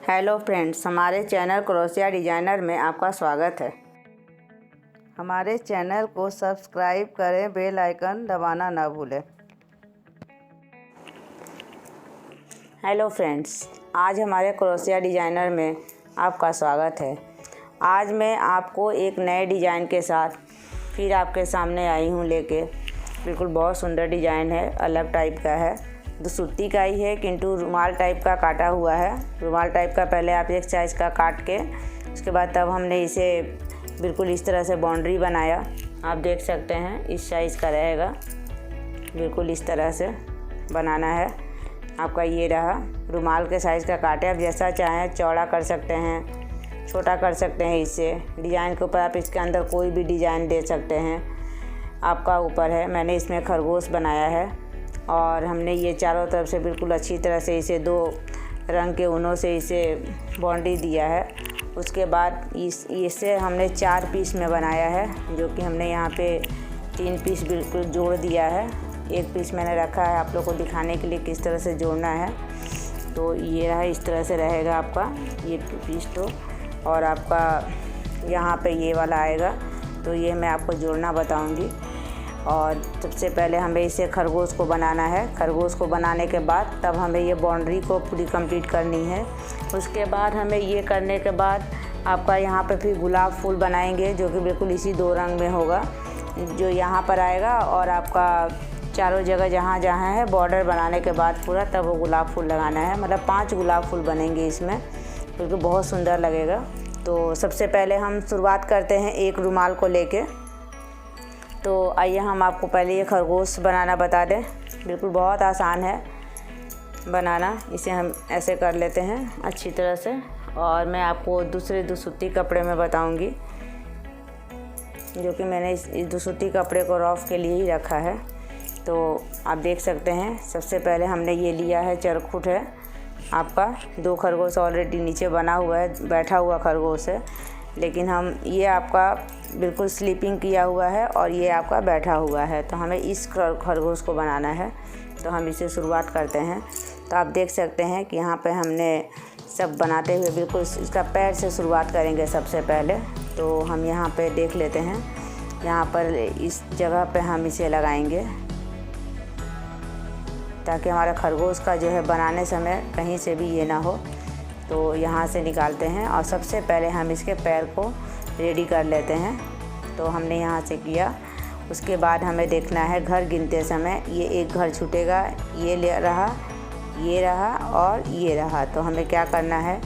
Hello friends, हमारे channel crochet designer में आपका स्वागत है। हमारे चैनल को सब्सक्राइब करें, बेल आइकन दबाना ना भूलें। हेलो फ्रेंड्स, आज हमारे क्रोशिया डिज़ाइनर में आपका स्वागत है। आज मैं आपको एक नए डिज़ाइन के साथ फिर आपके सामने आई हूँ लेके। बिल्कुल बहुत सुंदर डिज़ाइन है, अलग टाइप का है। दुसुत्ती का ही है किंतु रुमाल टाइप का काटा हुआ है। रुमाल टाइप का पहले आप एक साइज़ का काट के उसके बाद तब हमने इसे बिल्कुल इस तरह से बाउंड्री बनाया। आप देख सकते हैं इस साइज़ का रहेगा, बिल्कुल इस तरह से बनाना है आपका। ये रहा रुमाल के साइज़ का काटे। आप जैसा चाहें चौड़ा कर सकते हैं, छोटा कर सकते हैं। इससे डिज़ाइन के ऊपर आप इसके अंदर कोई भी डिज़ाइन दे सकते हैं, आपका ऊपर है। मैंने इसमें खरगोश बनाया है और हमने ये चारों तरफ से बिल्कुल अच्छी तरह से इसे दो रंग के ऊनों से इसे बाउंड्री दिया है। उसके बाद इसे हमने 4 पीस में बनाया है, जो कि हमने यहाँ पे 3 पीस बिल्कुल जोड़ दिया है। 1 पीस मैंने रखा है आप लोग को दिखाने के लिए किस तरह से जोड़ना है। तो ये रहा, इस तरह से रहेगा आपका ये पीस। तो और आपका यहाँ पे ये वाला आएगा, तो ये मैं आपको जोड़ना बताऊँगी। और सबसे पहले हमें इसे खरगोश को बनाना है। खरगोश को बनाने के बाद तब हमें ये बाउंड्री को पूरी कंप्लीट करनी है। उसके बाद हमें ये करने के बाद आपका यहाँ पे फिर गुलाब फूल बनाएंगे, जो कि बिल्कुल इसी 2 रंग में होगा, जो यहाँ पर आएगा। और आपका चारों जगह जहाँ जहाँ है बॉर्डर बनाने के बाद पूरा तब वो गुलाब फूल लगाना है। मतलब 5 गुलाब फूल बनेंगे इसमें, बिल्कुल बहुत सुंदर लगेगा। तो सबसे पहले हम शुरुआत करते हैं एक रुमाल को लेके। तो आइए हम आपको पहले ये खरगोश बनाना बता दें। बिल्कुल बहुत आसान है बनाना। इसे हम ऐसे कर लेते हैं अच्छी तरह से, और मैं आपको दूसरे दुसुत्ती कपड़े में बताऊंगी, जो कि मैंने इस दुसुत्ती कपड़े को रफ के लिए ही रखा है। तो आप देख सकते हैं सबसे पहले हमने ये लिया है चरखुट है आपका। 2 खरगोश ऑलरेडी नीचे बना हुआ है, बैठा हुआ खरगोश है, लेकिन हम ये आपका बिल्कुल स्लीपिंग किया हुआ है और ये आपका बैठा हुआ है। तो हमें इस खरगोश को बनाना है, तो हम इसे शुरुआत करते हैं। तो आप देख सकते हैं कि यहाँ पे हमने सब बनाते हुए बिल्कुल इसका पैर से शुरुआत करेंगे सबसे पहले। तो हम यहाँ पे देख लेते हैं, यहाँ पर इस जगह पे हम इसे लगाएंगे ताकि हमारा खरगोश का जो है बनाने समय कहीं से भी ये ना हो। तो यहाँ से निकालते हैं और सबसे पहले हम इसके पैर को रेडी कर लेते हैं। तो हमने यहाँ से किया। उसके बाद हमें देखना है घर गिनते समय ये एक घर छूटेगा, ये ये रहा और ये रहा। तो हमें क्या करना है,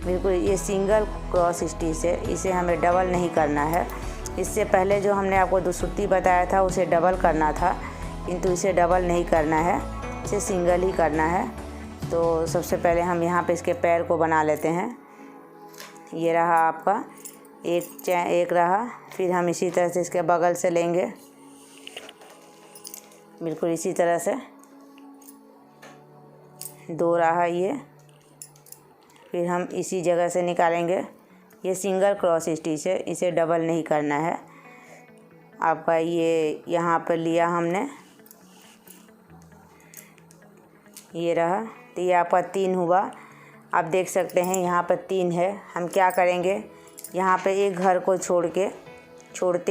बिल्कुल ये सिंगल क्रॉस स्टिच है, इसे हमें डबल नहीं करना है। इससे पहले जो हमने आपको दुसुत्ती बताया था उसे डबल करना था, किंतु इसे डबल नहीं करना है, इसे सिंगल ही करना है। तो सबसे पहले हम यहाँ पे इसके पैर को बना लेते हैं। ये रहा आपका एक रहा। फिर हम इसी तरह से इसके बगल से लेंगे, बिल्कुल इसी तरह से 2 रहा ये। फिर हम इसी जगह से निकालेंगे। ये सिंगल क्रॉस स्टिच है, इसे डबल नहीं करना है आपका। ये यहाँ पर लिया हमने, ये रहा। तो ये आपका 3 हुआ। आप देख सकते हैं यहाँ पर 3 है। हम क्या करेंगे, यहाँ पे एक घर को छोड़ते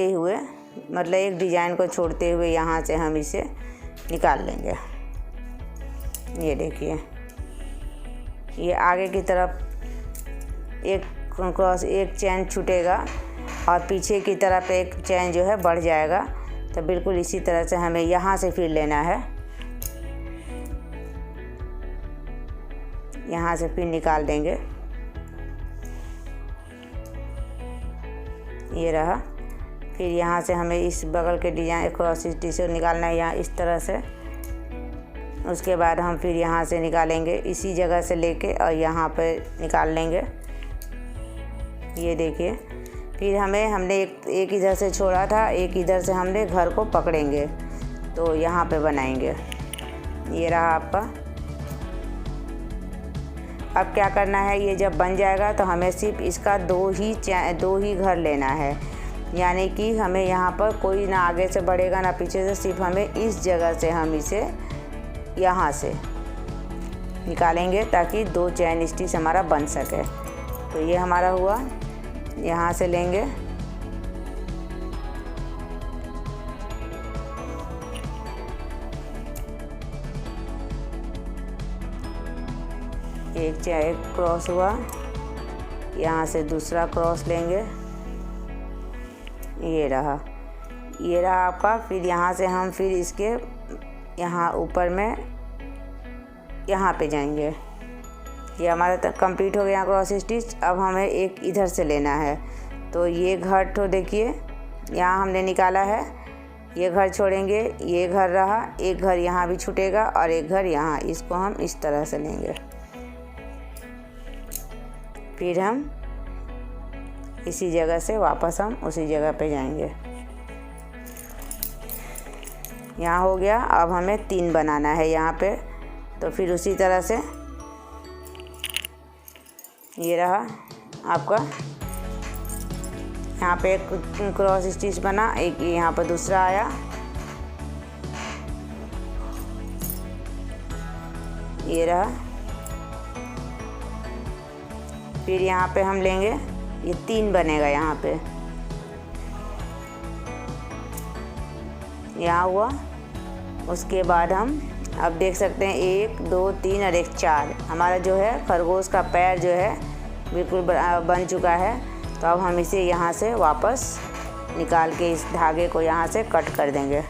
हुए, मतलब एक डिज़ाइन को छोड़ते हुए यहाँ से हम इसे निकाल लेंगे। ये देखिए, ये आगे की तरफ एक चैन छूटेगा और पीछे की तरफ एक चैन जो है बढ़ जाएगा। तो बिल्कुल इसी तरह से हमें यहाँ से फिर लेना है, यहाँ से फिर निकाल देंगे। ये रहा। फिर यहाँ से हमें इस बगल के डिजाइन क्रॉस स्टिच से निकालना है, यहाँ इस तरह से। उसके बाद हम फिर यहाँ से निकालेंगे इसी जगह से लेके और यहाँ पे निकाल लेंगे। ये देखिए, फिर हमने एक इधर से छोड़ा था, एक इधर से हमने घर को पकड़ेंगे, तो यहाँ पे बनाएंगे। ये रहा आपका। अब क्या करना है, ये जब बन जाएगा तो हमें सिर्फ इसका 2 ही घर लेना है। यानी कि हमें यहाँ पर कोई ना आगे से बढ़ेगा ना पीछे से, सिर्फ हमें इस जगह से हम इसे यहाँ से निकालेंगे ताकि 2 चैन स्टिच हमारा बन सके। तो ये हमारा हुआ, यहाँ से लेंगे एक क्रॉस हुआ, यहाँ से दूसरा क्रॉस लेंगे, ये रहा आपका। फिर यहाँ से हम फिर इसके यहाँ ऊपर में यहाँ पे जाएंगे। ये हमारा कंप्लीट हो गया क्रॉस स्टिच। अब हमें एक इधर से लेना है, तो ये घर तो देखिए यहाँ हमने निकाला है, ये घर छोड़ेंगे, ये घर रहा, एक घर यहाँ भी छूटेगा और एक घर यहाँ, इसको हम इस तरह से लेंगे। फिर हम इसी जगह से वापस हम उसी जगह पे जाएंगे। यहाँ हो गया। अब हमें 3 बनाना है यहाँ पे, तो फिर उसी तरह से ये रहा आपका, यहाँ पे एक क्रॉस स्टिच बना, एक यहाँ पर दूसरा आया, ये रहा। फिर यहाँ पे हम लेंगे, ये 3 बनेगा यहाँ पे, यहाँ हुआ। उसके बाद हम अब देख सकते हैं 1 2 3 और 1 4 हमारा जो है खरगोश का पैर जो है बिल्कुल बन चुका है। तो अब हम इसे यहाँ से वापस निकाल के इस धागे को यहाँ से कट कर देंगे।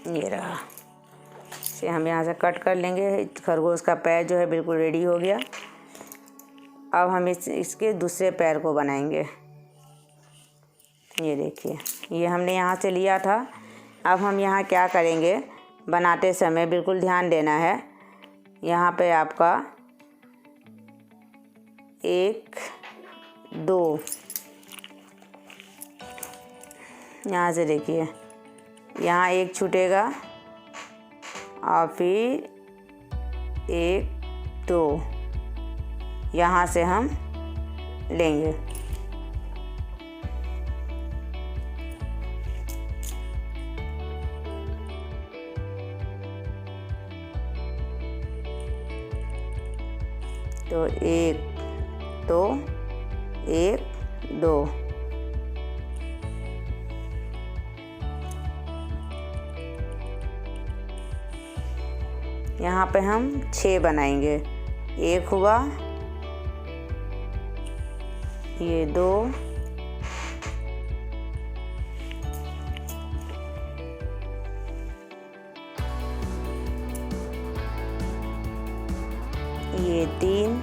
ये रहा, इसे हम यहाँ से कट कर लेंगे। खरगोश का पैर जो है बिल्कुल रेडी हो गया। अब हम इसके दूसरे पैर को बनाएंगे। ये देखिए, ये हमने यहाँ से लिया था। अब हम यहाँ क्या करेंगे, बनाते समय बिल्कुल ध्यान देना है। यहाँ पे आपका 1 2, यहाँ से देखिए, यहाँ 1 छूटेगा और फिर 1 2, यहाँ से हम लेंगे। तो 1 2 1 2, यहाँ पे हम 6 बनाएंगे। 1 हुआ, ये 2, ये 3,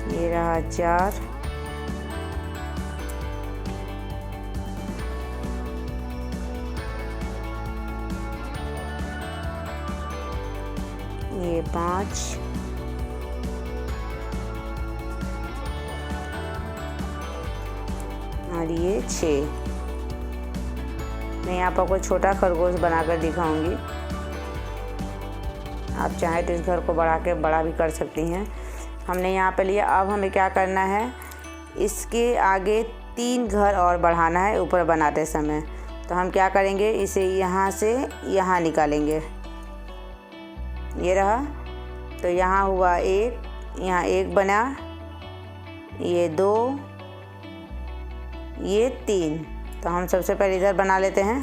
ये रहा 4, ये 5, और ये 6। मैं यहाँ पर कोई छोटा खरगोश बनाकर दिखाऊंगी। आप चाहें तो इस घर को बढ़ा के बड़ा भी कर सकती हैं। हमने यहाँ पे लिया। अब हमें क्या करना है, इसके आगे 3 घर और बढ़ाना है ऊपर बनाते समय। तो हम क्या करेंगे, इसे यहाँ से यहाँ निकालेंगे। ये रहा, तो यहाँ हुआ 1, यहाँ 1 बना, ये 2, ये 3। तो हम सबसे पहले इधर बना लेते हैं।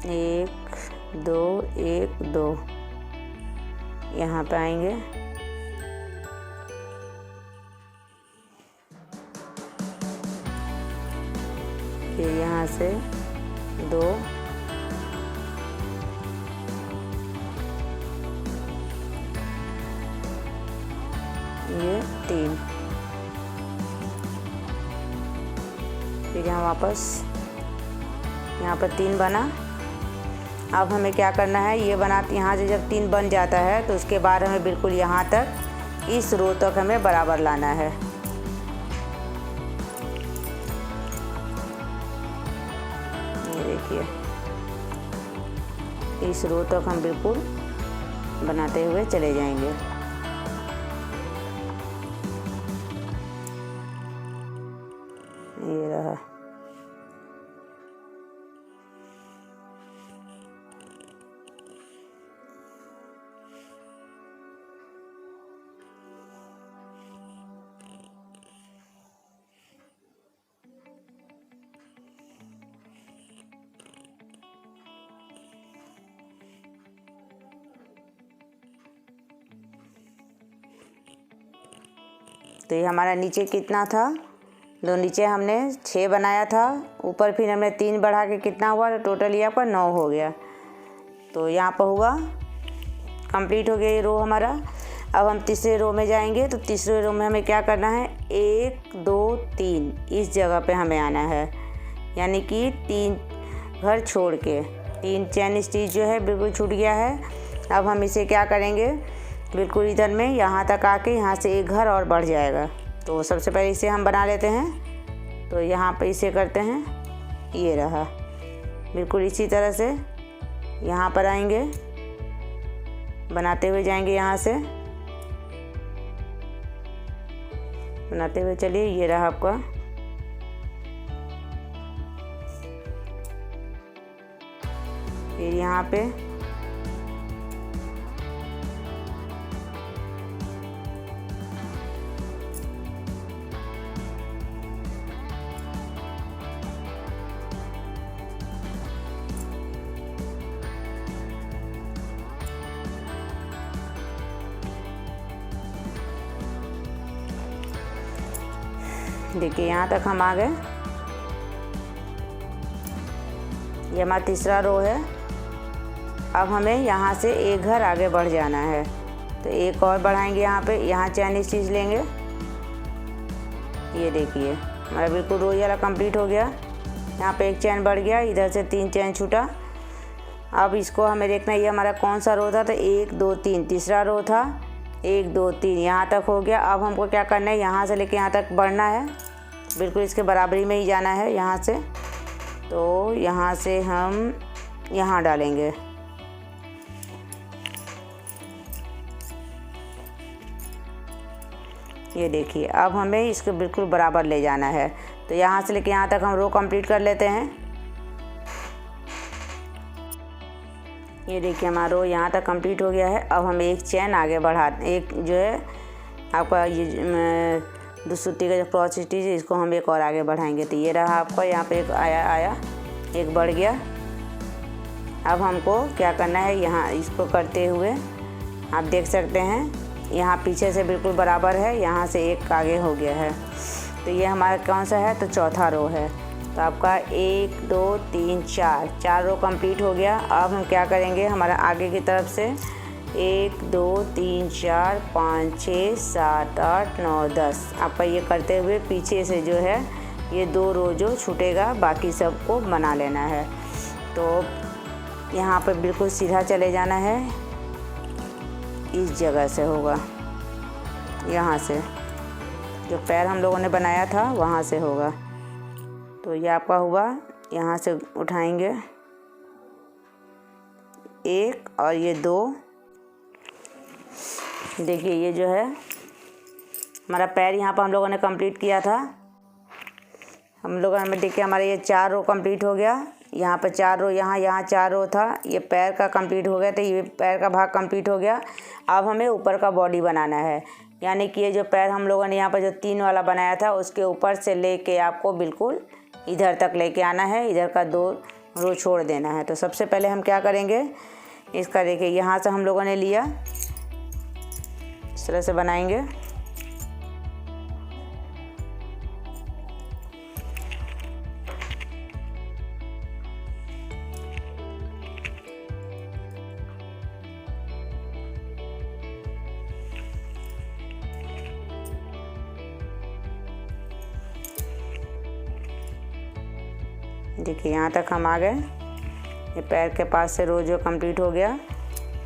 1 2 1 2, यहाँ पे आएंगे। फिर यहाँ से 2, ये 3, फिर यहाँ वापस यहाँ पर 3 बना, अब हमें क्या करना है, ये बनाते यहाँ से जब 3 बन जाता है तो उसके बाद हमें बिल्कुल यहाँ तक इस रो तक हमें बराबर लाना है। ये देखिए इस रो तक हम बिल्कुल बनाते हुए चले जाएंगे। ये रहा। तो ये हमारा नीचे कितना था, तो नीचे हमने 6 बनाया था, ऊपर फिर हमने 3 बढ़ा के कितना हुआ, तो टोटल ये आपका 9 हो गया। तो यहाँ पर हुआ कंप्लीट हो गया ये रो हमारा। अब हम तीसरे रो में जाएंगे। तो तीसरे रो में हमें क्या करना है, 1 2 3 इस जगह पे हमें आना है, यानी कि 3 घर छोड़ के 3 चैन स्टिच जो है बिल्कुल छूट गया है। अब हम इसे क्या करेंगे, बिल्कुल इधर में यहाँ तक आके यहाँ से एक घर और बढ़ जाएगा। तो सबसे पहले इसे हम बना लेते हैं। तो यहाँ पे इसे करते हैं, ये रहा। बिल्कुल इसी तरह से यहाँ पर आएंगे, बनाते हुए जाएंगे, यहाँ से बनाते हुए चलिए। ये रहा आपका, फिर यहाँ पे देखिए यहाँ तक हम आ गए। ये हमारा तीसरा रो है। अब हमें यहाँ से एक घर आगे बढ़ जाना है। तो एक और बढ़ाएंगे यहाँ पे, यहाँ चैन स्टिच लेंगे। ये देखिए हमारा बिल्कुल रो वाला कंप्लीट हो गया। यहाँ पे एक चैन बढ़ गया, इधर से 3 चैन छूटा। अब इसको हमें देखना ये हमारा कौन सा रो था। तो 1 2 3 तीसरा रो था, 1 2 3 यहाँ तक हो गया। अब हमको क्या करना है, यहाँ से लेके यहाँ तक बढ़ना है, बिल्कुल इसके बराबरी में ही जाना है यहाँ से। तो यहाँ से हम यहाँ डालेंगे। ये देखिए अब हमें इसको बिल्कुल बराबर ले जाना है। तो यहाँ से लेके यहाँ तक हम रो कंप्लीट कर लेते हैं। ये देखिए हमारा रो यहाँ तक कंप्लीट हो गया है। अब हम एक चैन आगे बढ़ा, एक जो है आपका ये दुसुत्ती का जो क्रॉस स्टिच है, इसको हम एक और आगे बढ़ाएंगे। तो ये रहा आपका, यहाँ पे एक आया एक बढ़ गया। अब हमको क्या करना है, यहाँ इसको करते हुए आप देख सकते हैं यहाँ पीछे से बिल्कुल बराबर है, यहाँ से एक आगे हो गया है। तो ये हमारा कौन सा है, तो चौथा रो है। तो आपका 1 2 3 4 रो कंप्लीट हो गया। अब हम क्या करेंगे, हमारा आगे की तरफ से 1 2 3 4 5 6 7 8 9 10 आपका ये करते हुए पीछे से जो है ये 2 रो जो छूटेगा बाकी सबको बना लेना है। तो यहाँ पर बिल्कुल सीधा चले जाना है, इस जगह से होगा, यहाँ से जो पैर हम लोगों ने बनाया था वहाँ से होगा। तो ये आपका हुआ, यहाँ से उठाएंगे 1 और ये 2। देखिए ये जो है हमारा पैर यहाँ पर हम लोगों ने कंप्लीट किया था। हम लोगों ने देखिए हमारे ये 4 रो कंप्लीट हो गया। यहाँ पर 4 रो, यहाँ 4 रो था, ये पैर का कंप्लीट हो गया। तो ये पैर का भाग कंप्लीट हो गया। अब हमें ऊपर का बॉडी बनाना है, यानी कि ये जो पैर हम लोगों ने यहाँ पर जो 3 वाला बनाया था उसके ऊपर से लेके आपको बिल्कुल इधर तक लेके आना है, इधर का 2 रो छोड़ देना है। तो सबसे पहले हम क्या करेंगे, इसका देखिए यहाँ से हम लोगों ने लिया, इस तरह से बनाएंगे। देखिए यहाँ तक हम आ गए। ये पैर के पास से रो जो कंप्लीट हो गया।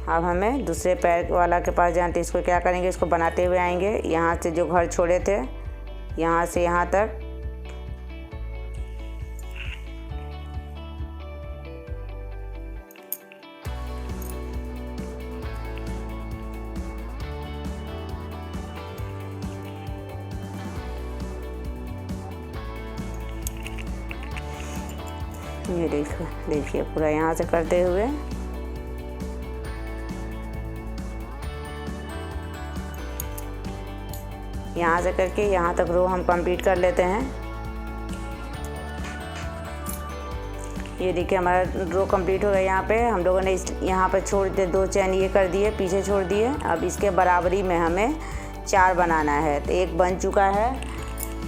अब हमें दूसरे पैर वाला के पास जाना, तो इसको क्या करेंगे, इसको बनाते हुए आएंगे। यहाँ से जो घर छोड़े थे यहाँ से यहाँ तक, ये देखिए पूरा यहाँ से करते हुए यहाँ से करके यहाँ तक रो हम कंप्लीट कर लेते हैं। ये देखिए हमारा रो कंप्लीट हो गया। यहाँ पे हम लोगों ने यहाँ पर छोड़ दिए 2 चैन ये कर दिए, पीछे छोड़ दिए। अब इसके बराबरी में हमें 4 बनाना है। तो एक बन चुका है।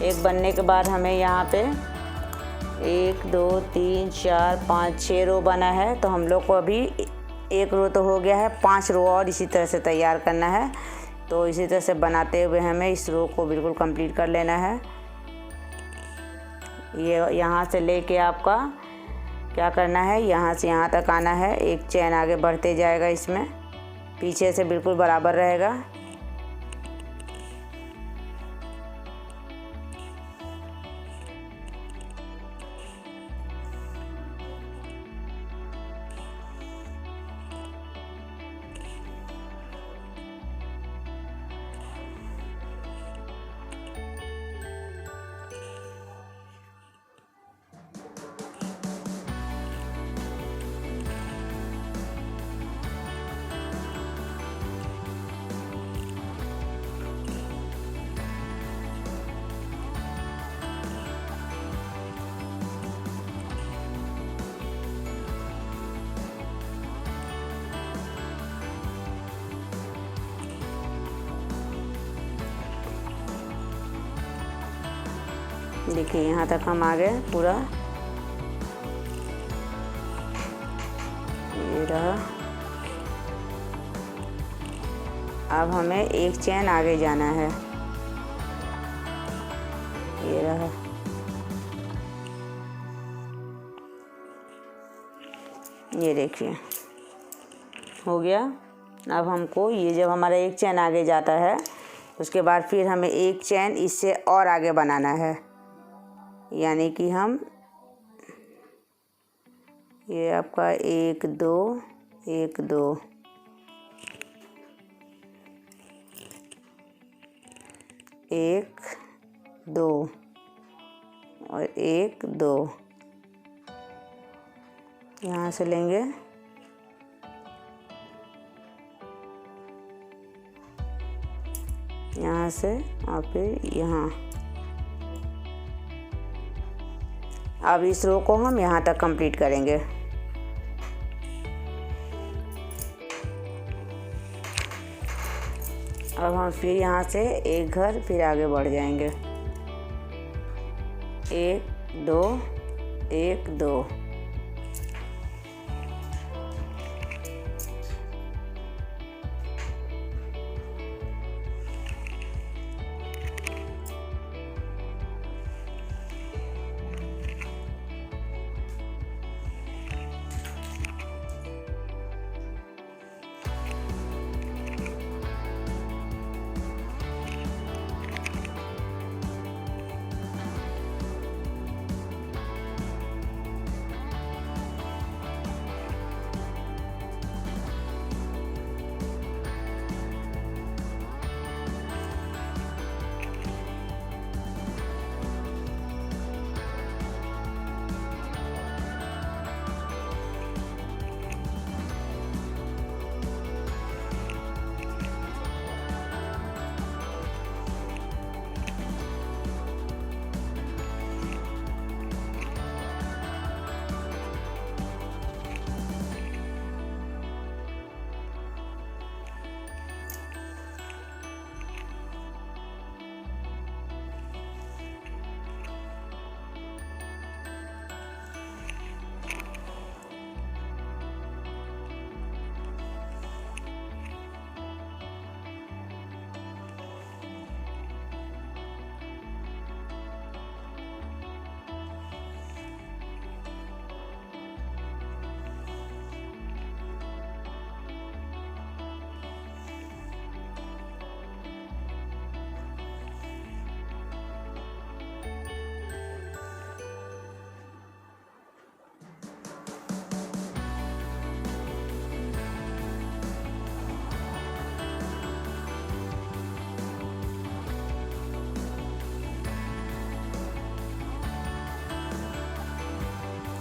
एक बनने के बाद हमें यहाँ पे 1 2 3 4 5 6 रो बना है। तो हम लोग को अभी 1 रो तो हो गया है, 5 रो और इसी तरह से तैयार करना है। तो इसी तरह से बनाते हुए हमें इस रो को बिल्कुल कंप्लीट कर लेना है। ये यहाँ से लेके आपका क्या करना है, यहाँ से यहाँ तक आना है। एक चैन आगे बढ़ते जाएगा, इसमें पीछे से बिल्कुल बराबर रहेगा। देखिए यहाँ तक हम आ गए पूरा, ये रहा। अब हमें एक चैन आगे जाना है, ये रहा। ये देखिए हो गया। अब हमको ये जब हमारा एक चैन आगे जाता है उसके बाद फिर हमें एक चैन इससे और आगे बनाना है। यानी कि हम ये आपका 1 2 1 2 1 2 और 1 2 यहाँ से लेंगे। यहाँ से और फिर यहाँ। अब इस रो को हम यहाँ तक कंप्लीट करेंगे। अब हम फिर यहाँ से एक घर फिर आगे बढ़ जाएंगे। 1 2 1 2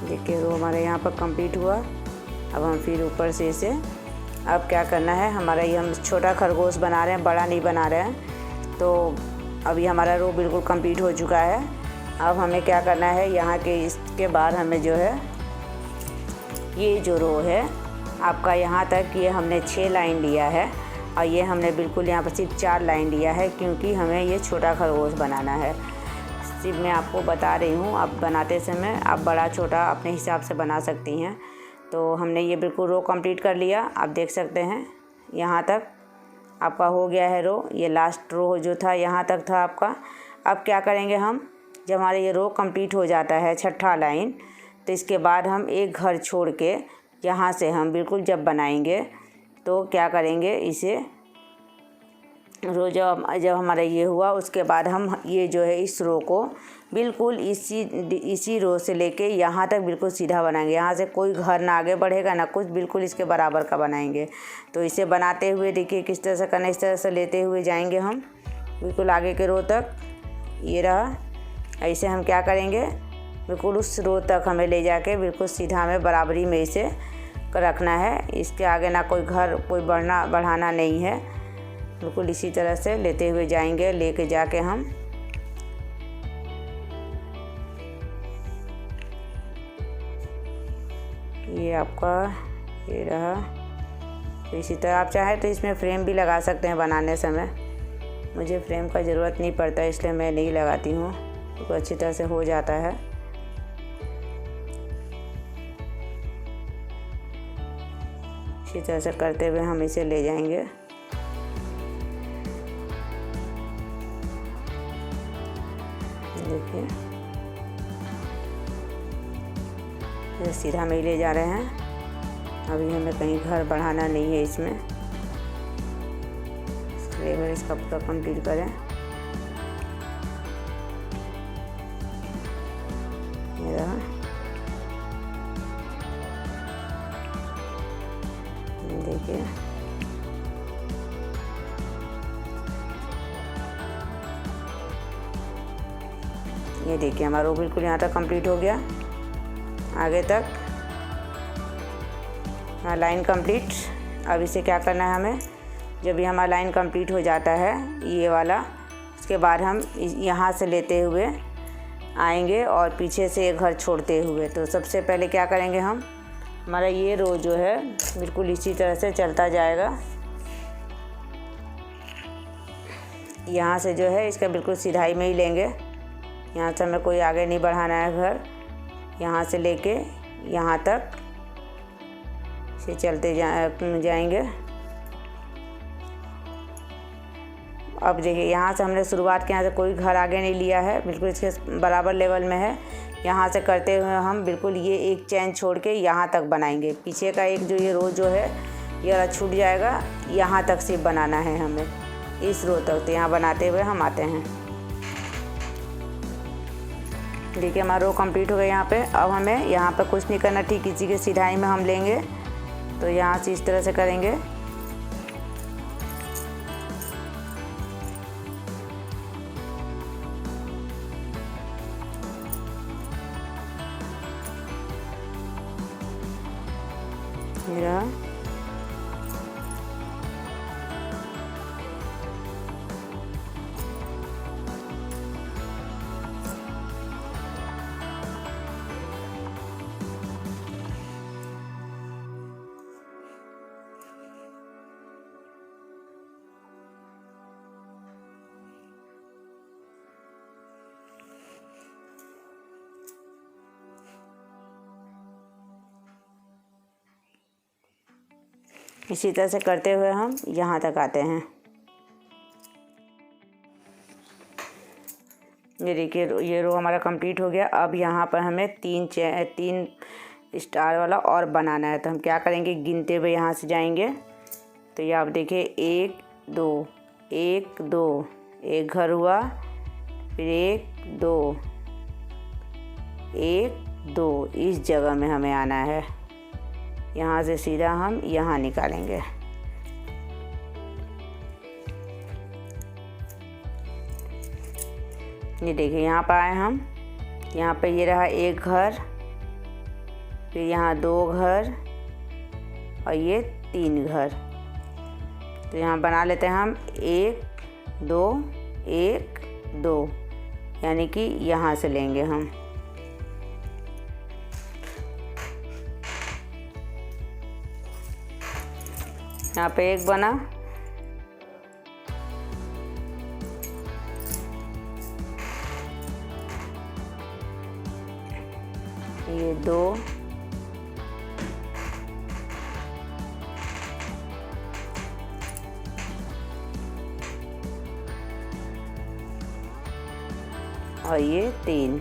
देखिए रो हमारा यहाँ पर कंप्लीट हुआ। अब हम फिर ऊपर से इसे अब क्या करना है, हमारा ये हम छोटा खरगोश बना रहे हैं, बड़ा नहीं बना रहे हैं। तो अभी हमारा रो बिल्कुल कंप्लीट हो चुका है। अब हमें क्या करना है, यहाँ के इसके बाद हमें जो है ये जो रो है आपका यहाँ तक ये हमने 6 लाइन लिया है और ये हमने बिल्कुल यहाँ पर सिर्फ 4 लाइन लिया है, क्योंकि हमें ये छोटा खरगोश बनाना है। सिर्फ मैं आपको बता रही हूँ, आप बनाते समय आप बड़ा छोटा अपने हिसाब से बना सकती हैं। तो हमने ये बिल्कुल रो कंप्लीट कर लिया। आप देख सकते हैं यहाँ तक आपका हो गया है रो। ये लास्ट रो जो था यहाँ तक था आपका। अब क्या करेंगे हम, जब हमारा ये रो कंप्लीट हो जाता है 6ठा लाइन, तो इसके बाद हम एक घर छोड़ के यहाँ से हम बिल्कुल जब बनाएंगे तो क्या करेंगे, इसे रो जब हमारा ये हुआ उसके बाद हम ये जो है इस रो को बिल्कुल इसी रो से लेके यहाँ तक बिल्कुल सीधा बनाएंगे। यहाँ से कोई घर ना आगे बढ़ेगा ना कुछ, बिल्कुल इसके बराबर का बनाएंगे। तो इसे बनाते हुए देखिए किस तरह से करना, इस तरह से लेते हुए जाएंगे हम बिल्कुल आगे के रो तक। ये रहा, ऐसे हम क्या करेंगे, बिल्कुल उस रो तक हमें ले जाके बिल्कुल सीधा हमें बराबरी में इसे रखना है। इसके आगे ना कोई घर कोई बढ़ाना नहीं है। बिल्कुल इसी तरह से लेते हुए जाएंगे, लेके जाके हम ये आपका ये रहा। तो इसी तरह आप चाहे तो इसमें फ्रेम भी लगा सकते हैं बनाने समय। मुझे फ्रेम का ज़रूरत नहीं पड़ता इसलिए मैं नहीं लगाती हूँ, तो अच्छी तरह से हो जाता है। इसी तरह से करते हुए हम इसे ले जाएंगे। देखिए सीधा में ही ले जा रहे हैं। अभी हमें कहीं घर बढ़ाना नहीं है इसमें, इसलिए इसका पूरा कंप्लीट करें। ये रहा, देखिए ये देखिए हमारा बिल्कुल यहाँ तक कंप्लीट हो गया। आगे तक लाइन कंप्लीट। अब इसे क्या करना है हमें, जब ये हमारा लाइन कंप्लीट हो जाता है ये वाला, उसके बाद हम यहाँ से लेते हुए आएंगे और पीछे से एक घर छोड़ते हुए। तो सबसे पहले क्या करेंगे हम, हमारा ये रो जो है बिल्कुल इसी तरह से चलता जाएगा। यहाँ से जो है इसका बिल्कुल सीधाई में ही लेंगे। यहाँ से हमें कोई आगे नहीं बढ़ाना है घर। यहाँ से लेके यहाँ तक से चलते जाएंगे। अब देखिए यहाँ से हमने शुरुआत के, यहाँ से कोई घर आगे नहीं लिया है, बिल्कुल इसके बराबर लेवल में है। यहाँ से करते हुए हम बिल्कुल ये एक चैन छोड़ के यहाँ तक बनाएंगे। पीछे का एक जो ये रो जो है ये वाला छूट जाएगा, यहाँ तक सिर्फ बनाना है हमें, इस रो तक। तो यहाँ बनाते हुए हम आते हैं। देखिए हमारा रो कंप्लीट हो गया यहाँ पे। अब हमें यहाँ पे कुछ नहीं करना, ठीक इसी के सिधाई में हम लेंगे। तो यहाँ से इस तरह से करेंगे। मेरा इसी तरह से करते हुए हम यहाँ तक आते हैं। ये देखिए ये रो हमारा कंप्लीट हो गया। अब यहाँ पर हमें तीन स्टार वाला और बनाना है। तो हम क्या करेंगे, गिनते हुए यहाँ से जाएंगे। तो ये आप देखिए 1 2 1 2, एक घर हुआ, फिर 1 2 1 2, इस जगह में हमें आना है। यहाँ से सीधा हम यहाँ निकालेंगे। ये देखिए यहाँ पर आए हम, यहाँ पे ये रहा एक घर, फिर यहाँ 2 घर और ये 3 घर। तो यहाँ बना लेते हैं हम 1 2 1 2, यानी कि यहाँ से लेंगे हम। यहाँ पे 1 बना, ये 2 और ये 3।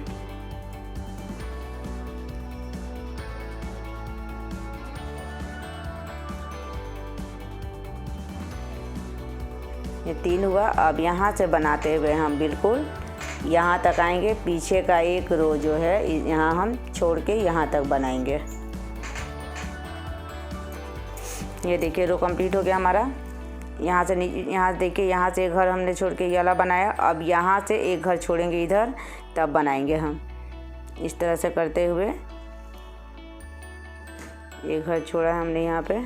ये 3 हुआ। अब यहाँ से बनाते हुए हम बिल्कुल यहाँ तक आएंगे। पीछे का एक रो जो है यहाँ हम छोड़ के यहाँ तक बनाएंगे। ये देखिए रो कंप्लीट हो गया हमारा। यहाँ से नीचे, यहाँ देखिए, यहाँ से एक घर हमने छोड़ के ये वाला बनाया। अब यहाँ से एक घर छोड़ेंगे इधर, तब बनाएंगे हम। इस तरह से करते हुए एक घर छोड़ा है हमने यहाँ पे।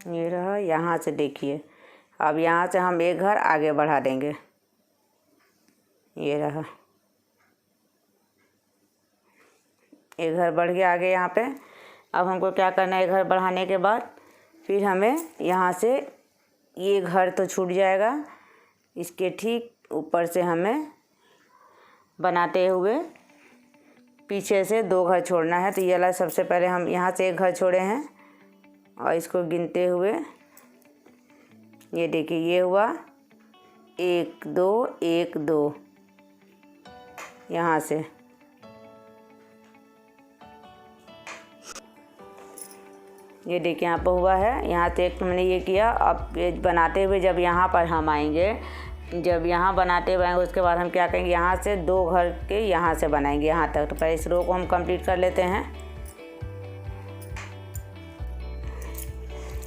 ये रहा। यहाँ से देखिए, अब यहाँ से हम एक घर आगे बढ़ा देंगे। ये रहा, एक घर बढ़ गया आगे यहाँ पे। अब हमको क्या करना है, एक घर बढ़ाने के बाद फिर हमें यहाँ से ये घर तो छूट जाएगा, इसके ठीक ऊपर से हमें बनाते हुए पीछे से 2 घर छोड़ना है। तो ये वाला सबसे पहले हम यहाँ से एक घर छोड़े हैं और इसको गिनते हुए ये देखिए, ये हुआ 1 2 1 2 यहाँ से। ये देखिए यहाँ पर हुआ है। यहाँ से एक हमने ये किया। अब ये बनाते हुए जब यहाँ पर हम आएंगे, जब यहाँ बनाते हुए आएंगे, उसके बाद हम क्या करेंगे, यहाँ से 2 घर के यहाँ से बनाएंगे यहाँ तक। तो पहले इस रो को हम कंप्लीट कर लेते हैं।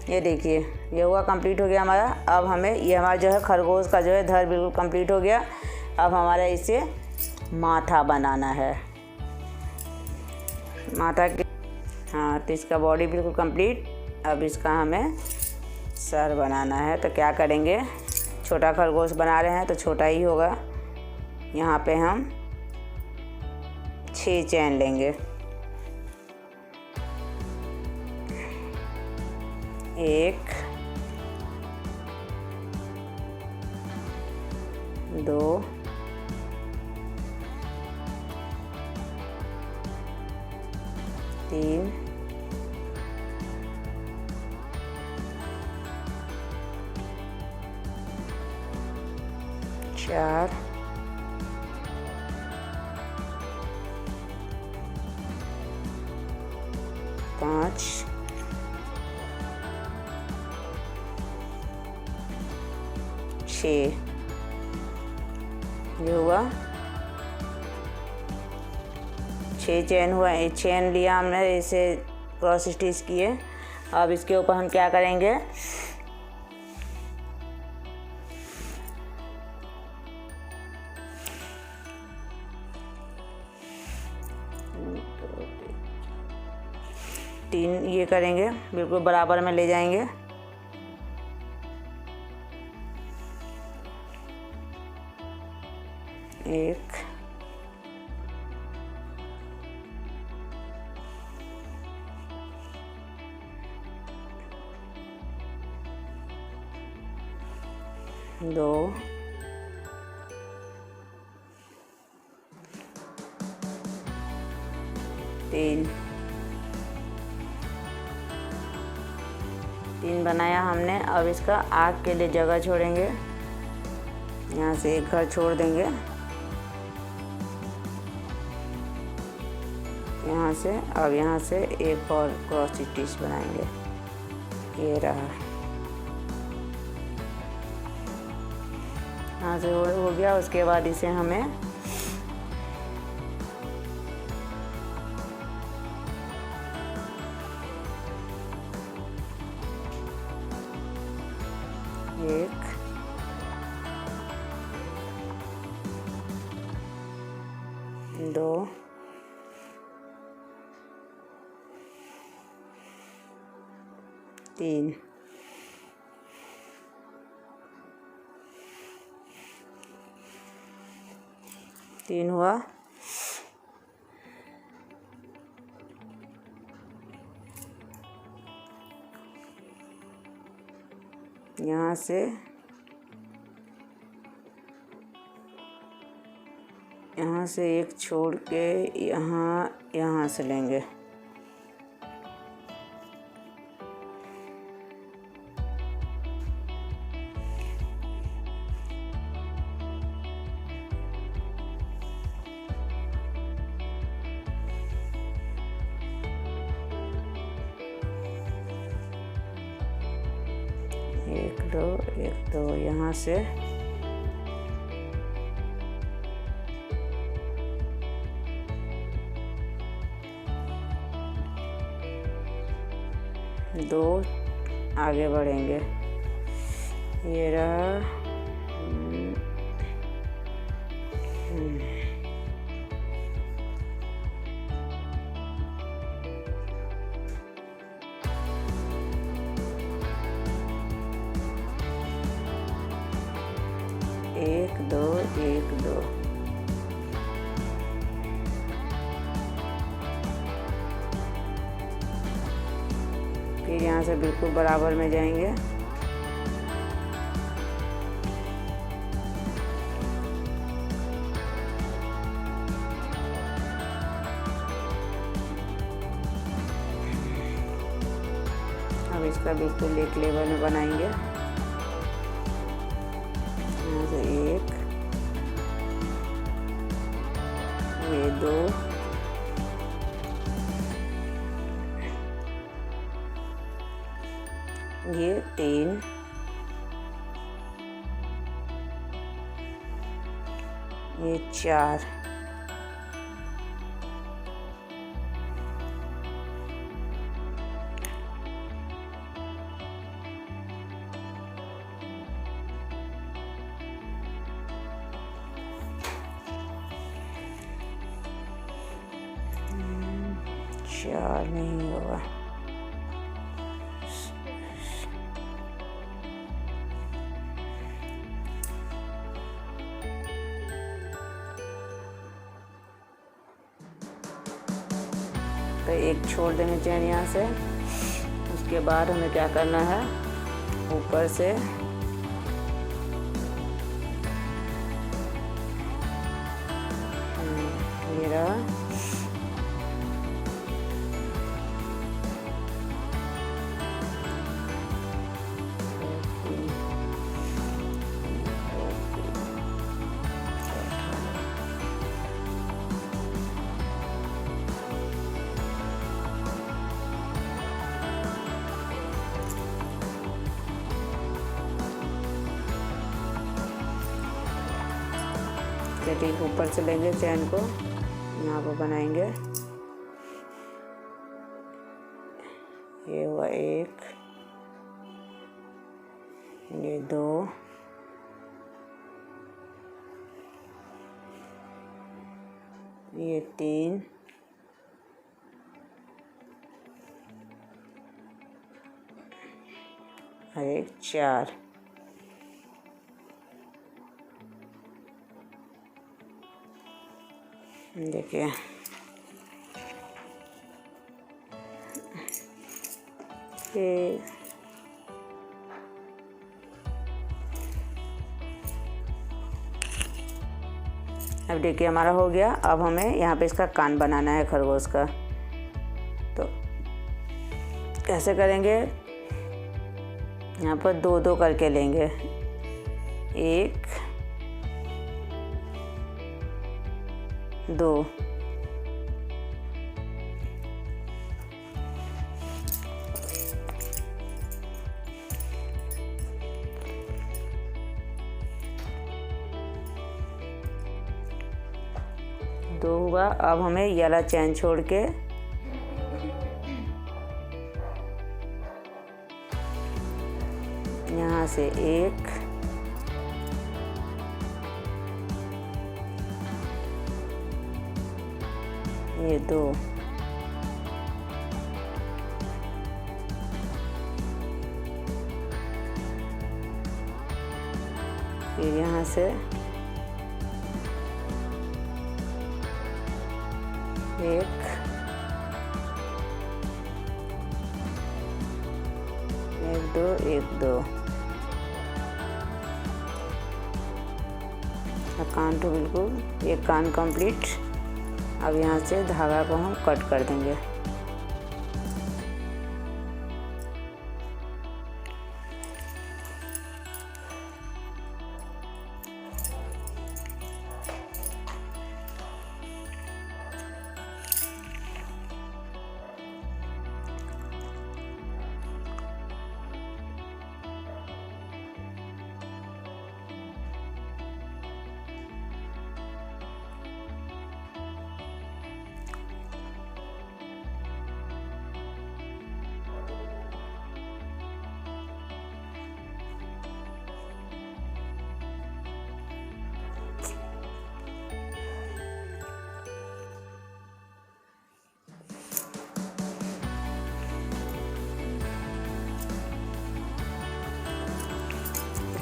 ये देखिए, ये हुआ, कंप्लीट हो गया हमारा। अब हमें ये हमारा जो है खरगोश का जो है धर बिल्कुल कंप्लीट हो गया। अब हमारा इसे माथा बनाना है, माथा के। हाँ, तो इसका बॉडी बिल्कुल कंप्लीट। अब इसका हमें सर बनाना है। तो क्या करेंगे, छोटा खरगोश बना रहे हैं तो छोटा ही होगा। यहाँ पे हम 6 चैन लेंगे। 1 2 3 4 5 6। ये हुआ 6 चेन हुआ। चेन लिया हमने, इसे क्रॉस स्टिच किए। अब इसके ऊपर हम क्या करेंगे, तीन ये करेंगे, बिल्कुल बराबर में ले जाएंगे। एक, दो, तीन बनाया हमने। अब इसका आग के लिए जगह छोड़ेंगे, यहाँ से एक घर छोड़ देंगे, यहाँ से। अब यहाँ से एक और क्रॉस स्टिच बनाएंगे, ये रहा, यहाँ से हो गया। उसके बाद इसे हमें एक, दो, तीन, तीन हुआ। यहाँ से एक छोड़ के यहाँ से लेंगे, एक दो यहाँ से दो आगे बढ़ेंगे, ये रहा। एक दो, एक दो, फिर यहाँ से बिल्कुल बराबर में जाएंगे, अब इसका बिल्कुल एक लेवल में बनाएंगे। यहाँ से एक, ये दो, ये तीन, ये चार, चार नहीं होगा, तो एक छोड़ देंगे चैन यहाँ से। उसके बाद हमें क्या करना है, ऊपर से ये रहा, ठीक ऊपर से लेंगे चैन को, यहाँ पर बनाएंगे, ये हुआ 1, ये 2, ये 3, और एक 4। देखिए ये अब देखिए हमारा हो गया। अब हमें यहाँ पे इसका कान बनाना है खरगोश का। तो कैसे करेंगे, यहाँ पर 2-2 करके लेंगे। 1, 2, दो हुआ। अब हमें ये वाला चैन छोड़ के यहाँ से 1, ये 2, फिर यहाँ से 1, 2, 1, 2। कान तो बिल्कुल एक कान कंप्लीट। अब यहाँ से धागा को हम कट कर देंगे।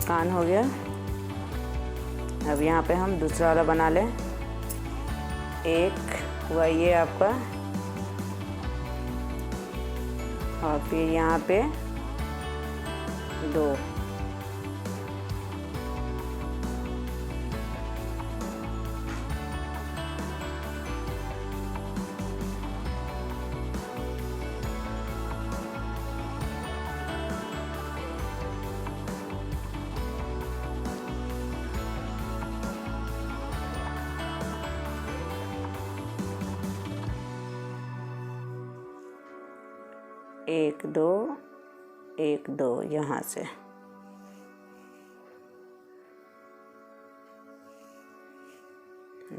कान हो गया। अब यहाँ पे हम दूसरा वाला बना लें। 1 हुआ ये आपका, और फिर यहाँ पे 2, एक दो, 1, 2 यहाँ से।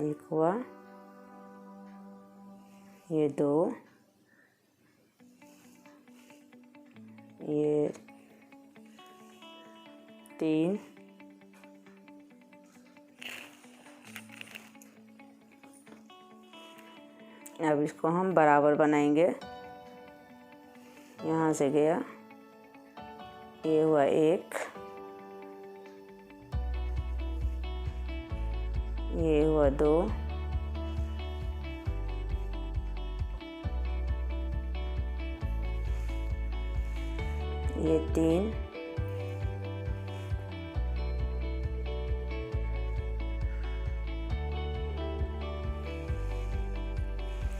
एक हुआ, ये 2, ये 3, अब इसको हम बराबर बनाएंगे। यहाँ से गया, ये हुआ 1, ये हुआ 2, ये 3,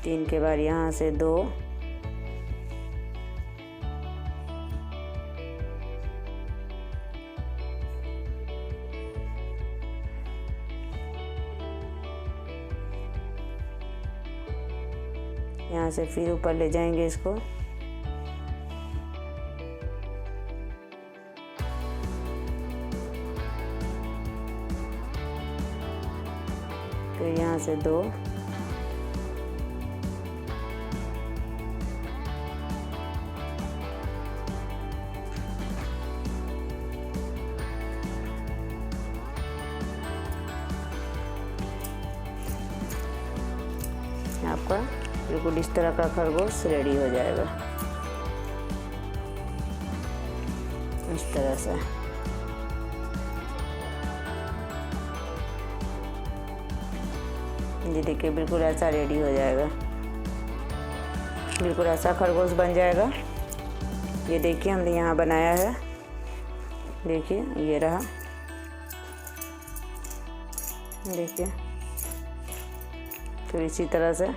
तीन के बाद यहाँ से 2, यहाँ से फिर ऊपर ले जाएंगे इसको। फिर यहाँ से 2, आपका बिल्कुल इस तरह का खरगोश रेडी हो जाएगा, इस तरह से। ये देखिए बिल्कुल ऐसा रेडी हो जाएगा, बिल्कुल ऐसा खरगोश बन जाएगा। ये देखिए हमने यहाँ बनाया है, देखिए ये रहा, देखिए फिर इसी तरह से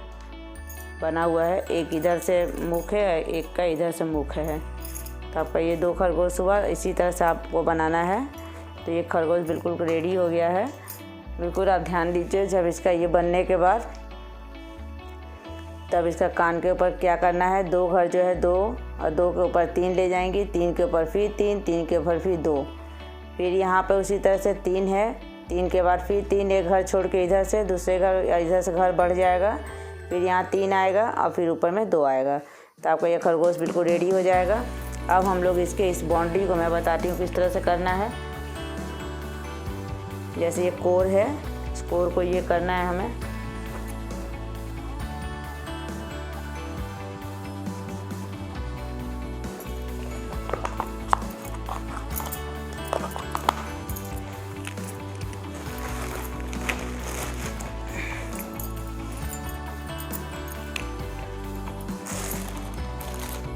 बना हुआ है। एक इधर से मुख है, एक का इधर से मुख है। तो आपका ये 2 खरगोश हुआ। इसी तरह से आपको बनाना है। तो ये खरगोश बिल्कुल रेडी हो गया है। बिल्कुल आप ध्यान दीजिए, जब इसका ये बनने के बाद तब इसका कान के ऊपर क्या करना है, 2 घर जो है 2 और 2 के ऊपर 3 ले जाएंगी, 3 के ऊपर फिर 3, 3 के ऊपर फिर 2, फिर यहाँ पे उसी तरह से 3 है, 3 के बाद फिर 3, एक घर छोड़ के इधर से दूसरे घर या इधर से घर बढ़ जाएगा, फिर यहाँ 3 आएगा और फिर ऊपर में 2 आएगा। तो आपका ये खरगोश बिल्कुल रेडी हो जाएगा। अब हम लोग इसके इस बाउंड्री को मैं बताती हूँ किस तरह से करना है। जैसे ये कोर है, इस कोर को ये करना है हमें,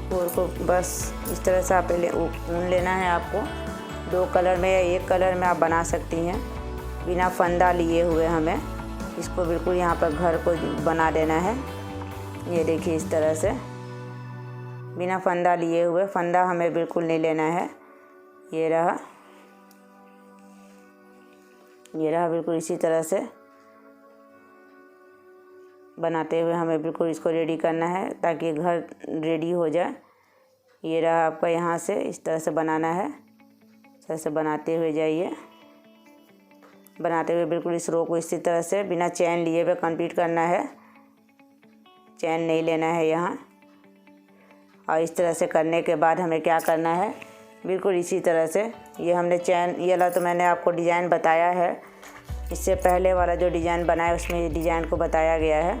कोर को बस इस तरह से आप ऊन लेना है आपको। 2 कलर में या 1 कलर में आप बना सकती हैं, बिना फंदा लिए हुए। हमें इसको बिल्कुल यहाँ पर घर को बना देना है। ये देखिए इस तरह से बिना फंदा लिए हुए, फंदा हमें बिल्कुल नहीं लेना है। ये रहा, ये रहा, बिल्कुल इसी तरह से बनाते हुए हमें बिल्कुल इसको रेडी करना है ताकि घर रेडी हो जाए। ये रहा आपका, यहाँ से इस तरह से बनाना है। इस तरह से बनाते हुए जाइए, बनाते हुए बिल्कुल इस रो को इसी तरह से बिना चैन लिए हुए कंप्लीट करना है। चैन नहीं लेना है यहाँ। और इस तरह से करने के बाद हमें क्या करना है, बिल्कुल इसी तरह से ये हमने चैन, ये वाला तो मैंने आपको डिज़ाइन बताया है। इससे पहले वाला जो डिज़ाइन बनाया उसमें ये डिज़ाइन को बताया गया है,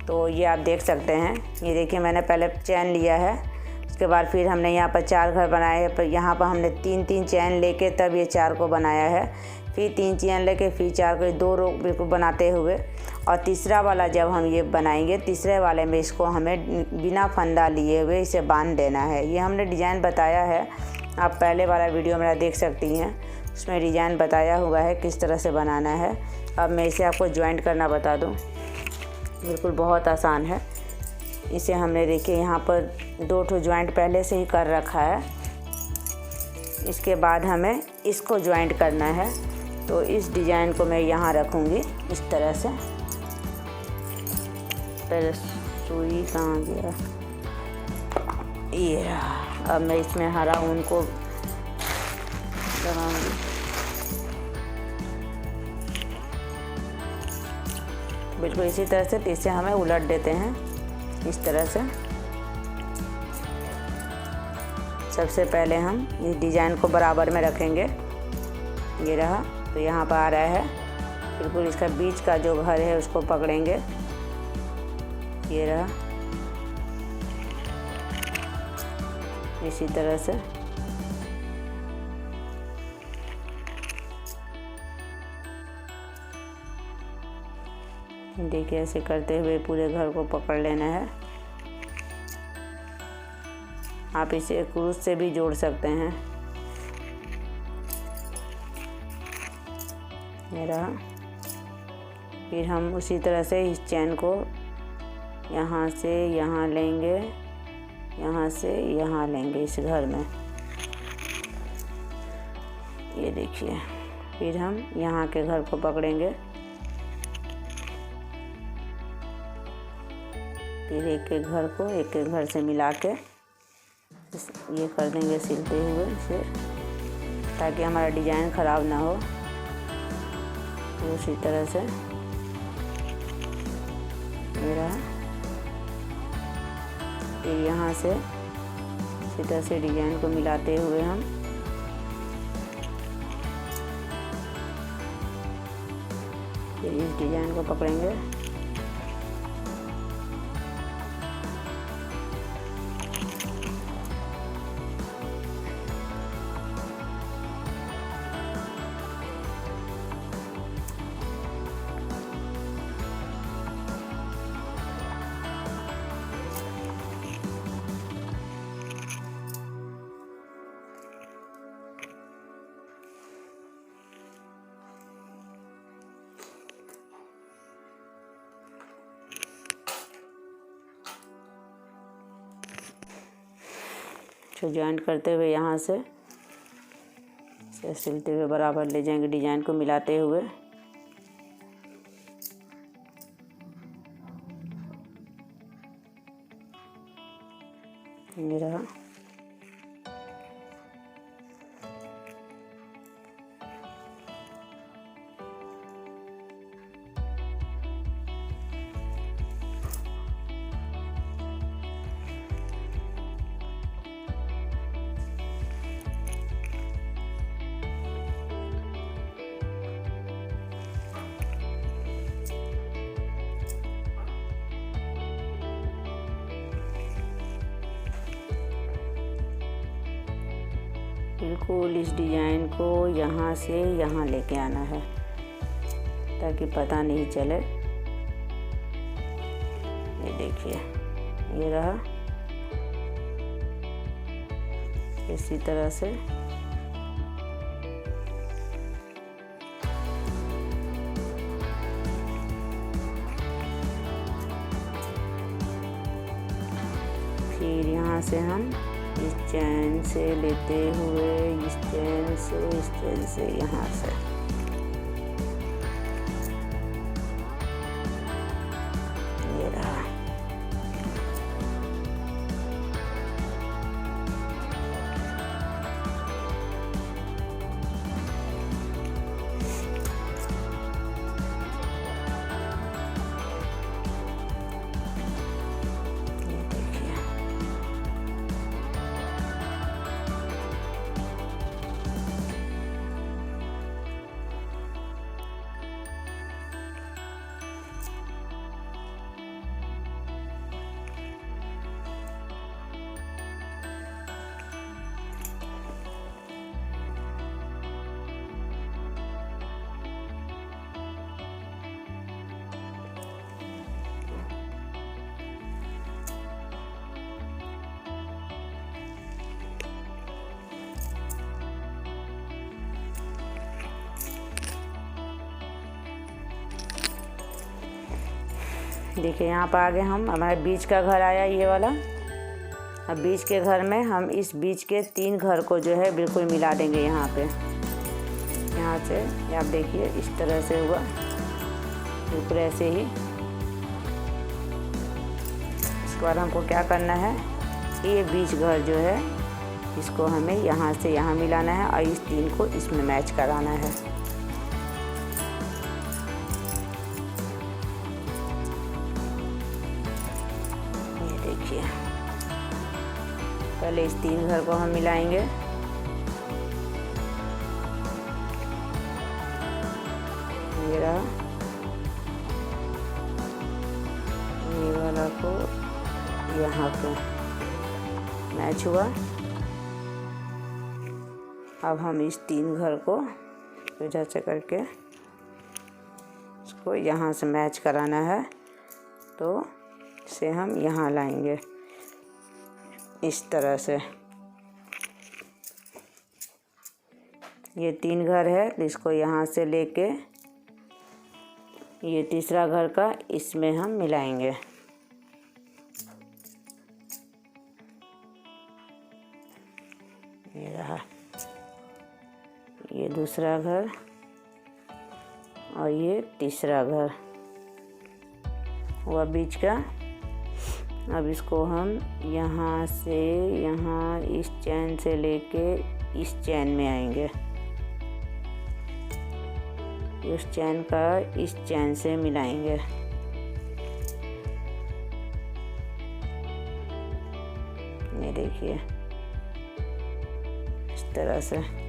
तो ये आप देख सकते हैं। ये देखिए मैंने पहले चैन लिया है, उसके बाद फिर हमने यहाँ पर 4 घर बनाए हैं। पर यहाँ पर हमने 3-3 चैन लेके तब ये 4 को बनाया है। फिर 3 चैन लेके फिर 4 को 2 रो बिल्कुल बनाते हुए, और तीसरा वाला जब हम ये बनाएंगे, तीसरे वाले में इसको हमें बिना फंदा लिए हुए इसे बांध देना है। ये हमने डिज़ाइन बताया है, आप पहले वाला वीडियो मेरा देख सकती हैं, उसमें डिज़ाइन बताया हुआ है किस तरह से बनाना है। अब मैं इसे आपको ज्वाइंट करना बता दूं, बिल्कुल बहुत आसान है। इसे हमने देखिए यहाँ पर 2 ठो ज्वाइंट पहले से ही कर रखा है। इसके बाद हमें इसको ज्वाइंट करना है। तो इस डिज़ाइन को मैं यहाँ रखूँगी इस तरह से। पहले सुई कहाँ गया, ये रहा। अब मैं इसमें हरा ऊन को लगाऊंगी। बिल्कुल इसी तरह से इसे हमें उलट देते हैं इस तरह से। सबसे पहले हम इस डिज़ाइन को बराबर में रखेंगे। ये रहा, तो यहाँ पर आ रहा है, बिल्कुल इसका बीच का जो घर है उसको पकड़ेंगे। ये रहा, इसी तरह से देखिए ऐसे करते हुए पूरे घर को पकड़ लेना है। आप इसे क्रूस से भी जोड़ सकते हैं। ये रहा। फिर हम उसी तरह से इस चैन को यहाँ से यहाँ लेंगे, यहाँ से यहाँ लेंगे इस घर में। ये देखिए, फिर हम यहाँ के घर को पकड़ेंगे। फिर एक एक घर को एक एक घर से मिला के ये कर देंगे सिलते हुए इसे, ताकि हमारा डिज़ाइन ख़राब ना हो। तो उसी तरह से ये रहा। फिर यहाँ से इसी तरह से डिज़ाइन को मिलाते हुए हम फिर इस डिज़ाइन को पकड़ेंगे। इसको जॉइंट करते हुए यहाँ से इसे सिलते हुए बराबर ले जाएंगे, डिजाइन को मिलाते हुए। ये रहा। बिल्कुल इस डिज़ाइन को यहाँ से यहाँ लेके आना है ताकि पता नहीं चले। ये देखिए, ये रहा। इसी तरह से फिर यहाँ से हम इस चैन से लेते हुए इस चैन से यहाँ से ये रहा। देखिए यहाँ पर आगे हम हमारे बीच का घर आया ये वाला। अब बीच के घर में हम इस बीच के 3 घर को जो है बिल्कुल मिला देंगे यहाँ पे। यहाँ से ये आप देखिए इस तरह से हुआ, बिल्कुल ऐसे ही। इसके बाद हमको क्या करना है, ये बीच घर जो है इसको हमें यहाँ से यहाँ मिलाना है और इस 3 को इसमें मैच कराना है। देखिए पहले इस 3 घर को हम मिलाएंगे। ये रहा, ये वाला को यहाँ पे मैच हुआ। अब हम इस 3 घर को इधर से करके इसको यहाँ से मैच कराना है, तो इसे हम यहाँ लाएंगे इस तरह से। ये 3 घर है तो इसको यहाँ से लेके ये तीसरा घर का इसमें हम मिलाएंगे। ये रहा, ये दूसरा घर और ये तीसरा घर हुआ बीच का। अब इसको हम यहाँ से यहाँ इस चैन से लेके इस चैन में आएंगे, इस चैन का इस चैन से मिलाएंगे। ये देखिए इस तरह से।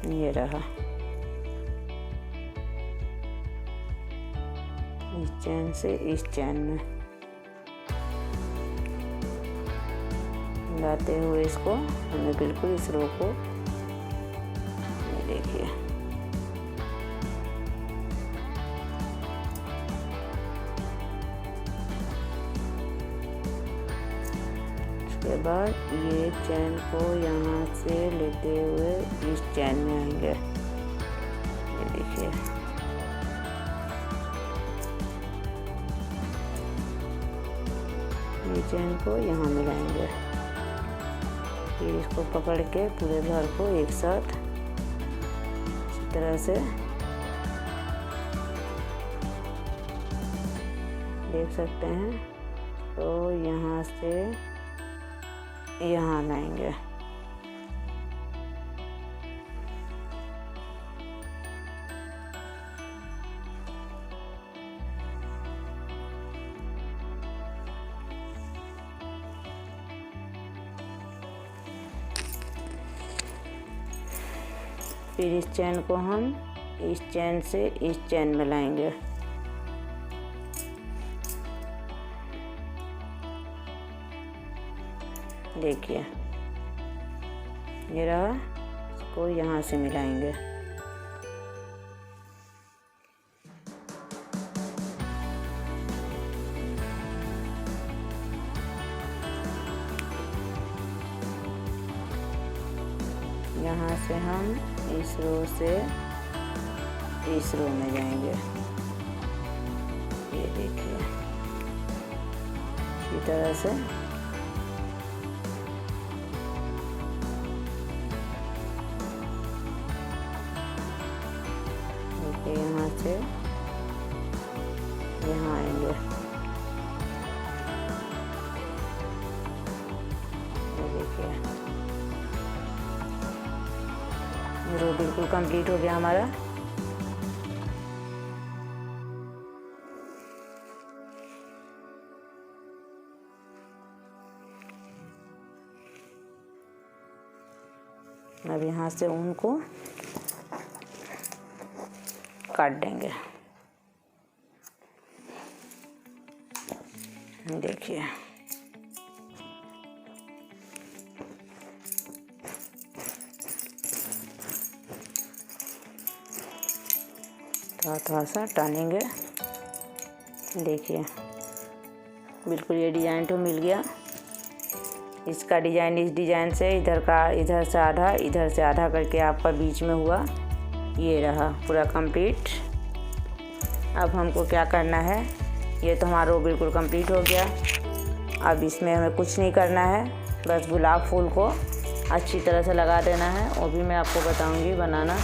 ये रहा, इस चैन से इस चैन में लाते हुए इसको हमें बिल्कुल इस रो को, ये देखिए उसके बाद ये चैन को यहाँ से लेते हुए इस चैन में आएंगे। देखिए ये चेन को यहाँ मिलाएंगे, फिर इसको पकड़ के पूरे घर को एक साथ इस तरह से देख सकते हैं। तो यहाँ से यहाँ लाएंगे, फिर इस चैन को हम इस चैन से इस चैन में लाएंगे। देखिए ये रहा, इसको यहाँ से मिलाएंगे। यहाँ से हम इस रो से इस रो में जाएंगे। ये देखिए इसी तरह से देखिए, यहाँ से यहाँ आएंगे। ये देखिए रो बिल्कुल कंप्लीट हो गया हमारा। अब यहाँ से ऊन को काट देंगे। देखिए थोड़ा सा टानेंगे। देखिए बिल्कुल ये डिज़ाइन तो मिल गया। इसका डिज़ाइन इस डिज़ाइन से इधर से आधा करके आपका बीच में हुआ, ये रहा पूरा कंप्लीट। अब हमको क्या करना है, ये तो हमारा रो बिल्कुल कंप्लीट हो गया। अब इसमें हमें कुछ नहीं करना है, बस गुलाब फूल को अच्छी तरह से लगा देना है। वो भी मैं आपको बताऊंगी बनाना।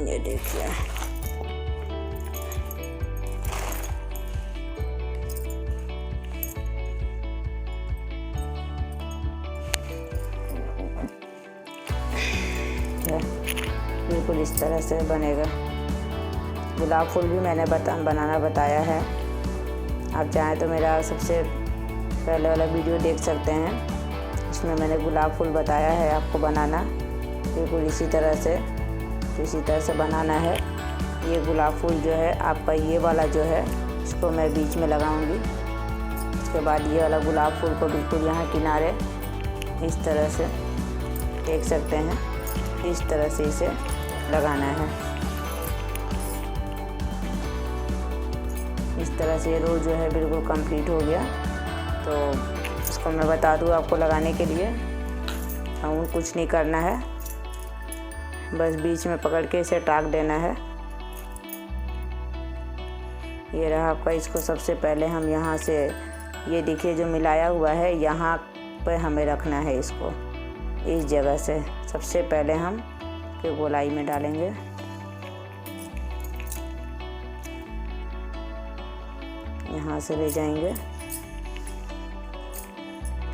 ये देखिए बिल्कुल इस तरह से बनेगा। गुलाब फूल भी मैंने बनाना बताया है, आप चाहें तो मेरा सबसे पहले वाला वीडियो देख सकते हैं, इसमें मैंने गुलाब फूल बताया है आपको बनाना। बिल्कुल इसी तरह से बनाना है। ये गुलाब फूल जो है आपका, ये वाला जो है इसको मैं बीच में लगाऊंगी। उसके बाद ये वाला गुलाब फूल को बिल्कुल यहाँ किनारे इस तरह से देख सकते हैं, इस तरह से इसे लगाना है। इस तरह से ये रो जो है बिल्कुल कंप्लीट हो गया। तो इसको मैं बता दूँ आपको लगाने के लिए, और कुछ नहीं करना है, बस बीच में पकड़ के इसे टाक देना है। ये रहा आपका। इसको सबसे पहले हम यहाँ से, ये देखिए जो मिलाया हुआ है यहाँ पे हमें रखना है इसको, इस जगह से सबसे पहले हम फिर गोलाई में डालेंगे। यहाँ से ले जाएंगे,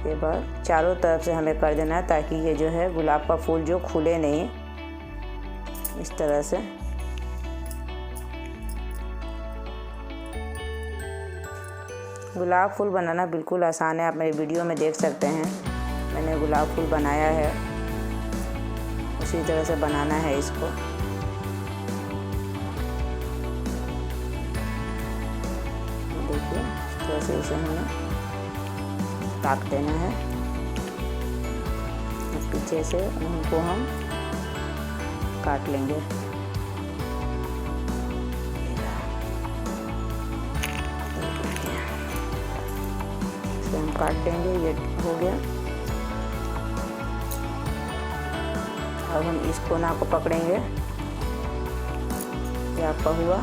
के बाद चारों तरफ से हमें कर देना है, ताकि ये जो है गुलाब का फूल जो खुले नहीं, इस तरह से। गुलाब फूल बनाना बिल्कुल आसान है, आप मेरे वीडियो में देख सकते हैं, मैंने गुलाब फूल बनाया है। उसी तरह से बनाना है इसको। देखिए इस तरह से इसे हमें काट देना है। पीछे से उनको हम काट लेंगे। से हम काट देंगे। ये हो गया। अब हम इस कोना को पकड़ेंगे, ये आपका हुआ।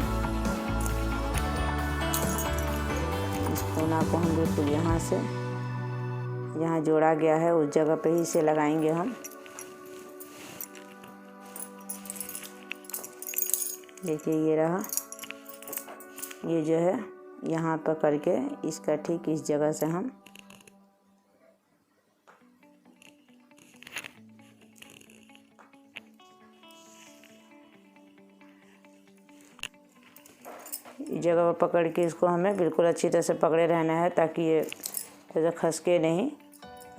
इस कोना को हम बिल्कुल यहाँ से, जहाँ जोड़ा गया है उस जगह पे ही इसे लगाएंगे हम। देखिए ये रहा। ये जो है यहाँ पर करके इसका ठीक इस जगह से हम इस जगह पर पकड़ के इसको हमें बिल्कुल अच्छी तरह से पकड़े रहना है, ताकि ये जैसे खसके नहीं।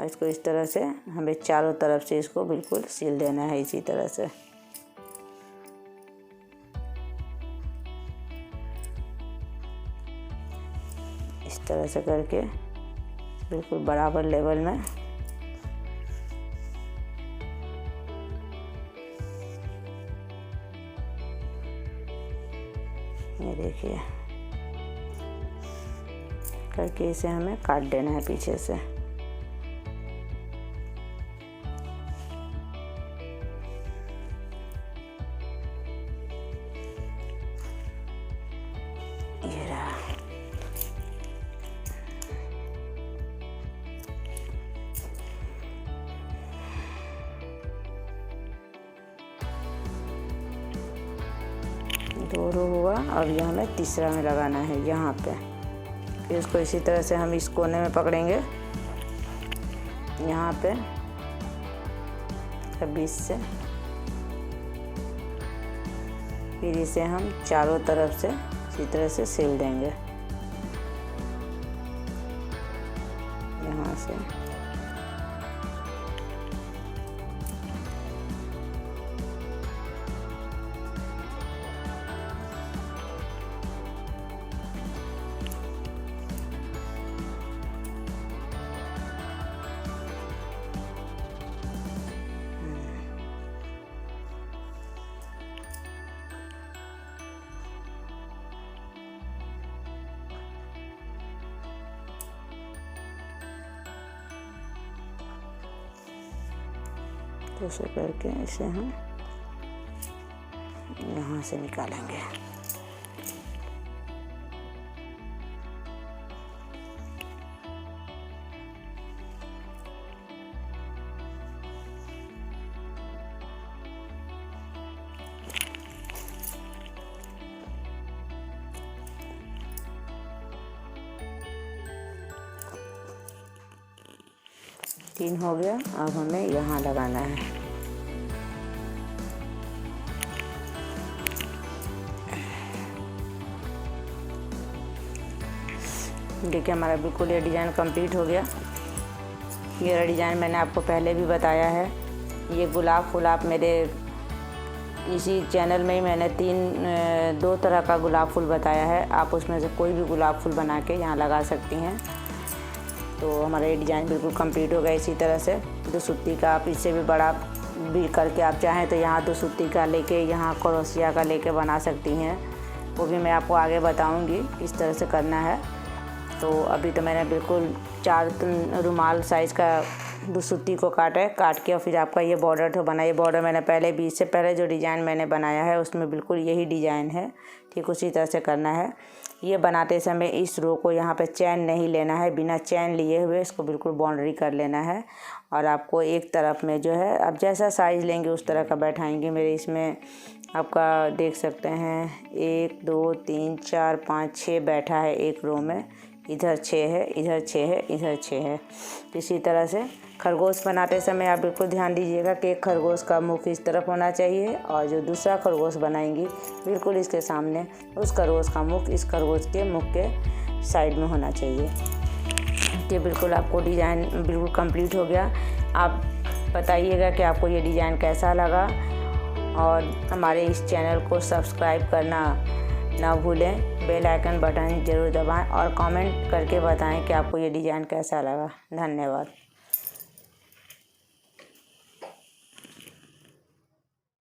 इसको इस तरह से हमें चारों तरफ से इसको बिल्कुल सील देना है, इसी तरह से। इस तरह से करके बिल्कुल बराबर लेवल में ये देखिए करके इसे हमें काट देना है पीछे से। ये रहा। दो रो हुआ। और ये हमें तीसरा में लगाना है यहाँ पे। फिर इसको इसी तरह से हम इस कोने में पकड़ेंगे, यहाँ पे 20 से। फिर इसे हम चारों तरफ से इसी तरह से सिल देंगे, यहाँ से। तो ऐसे करके इसे हम यहाँ से निकालेंगे। तीन हो गया। अब हमें यहाँ लगाना है। देखिए हमारा बिल्कुल ये डिज़ाइन कंप्लीट हो गया। ये डिज़ाइन मैंने आपको पहले भी बताया है। ये गुलाब फूल आप मेरे इसी चैनल में ही मैंने दो तरह का गुलाब फूल बताया है। आप उसमें से कोई भी गुलाब फूल बना के यहाँ लगा सकती हैं। तो हमारा ये डिज़ाइन बिल्कुल कंप्लीट हो गया। इसी तरह से 2 सूती का आप इससे भी बड़ा भी करके आप चाहें तो यहाँ 2 सूती का लेके यहाँ क्रोशिया का लेके बना सकती हैं। वो भी मैं आपको आगे बताऊँगी किस तरह से करना है। तो अभी तो मैंने बिल्कुल 4 रुमाल साइज़ का 2 सूती को काट के और फिर आपका ये बॉर्डर तो बना। ये बॉर्डर मैंने पहले भी, इससे पहले जो डिज़ाइन मैंने बनाया है उसमें बिल्कुल यही डिज़ाइन है। ठीक उसी तरह से करना है। ये बनाते समय इस रो को यहाँ पे चैन नहीं लेना है, बिना चैन लिए हुए इसको बिल्कुल बाउंड्री कर लेना है। और आपको एक तरफ में जो है आप जैसा साइज़ लेंगे उस तरह का बैठाएंगे। मेरे इसमें आपका देख सकते हैं 1 2 3 4 5 6 बैठा है एक रो में। इधर 6 है, इधर 6 है, इधर 6 है। इसी तरह से खरगोश बनाते समय आप बिल्कुल ध्यान दीजिएगा कि एक खरगोश का मुख इस तरफ होना चाहिए और जो दूसरा खरगोश बनाएंगी बिल्कुल इसके सामने उस खरगोश का मुख इस खरगोश के मुख के साइड में होना चाहिए। ये बिल्कुल आपको डिज़ाइन बिल्कुल कंप्लीट हो गया। आप बताइएगा कि आपको ये डिज़ाइन कैसा लगा और हमारे इस चैनल को सब्सक्राइब करना ना भूलें। बेल आइकन बटन ज़रूर दबाएं और कमेंट करके बताएं कि आपको ये डिज़ाइन कैसा लगा। धन्यवाद।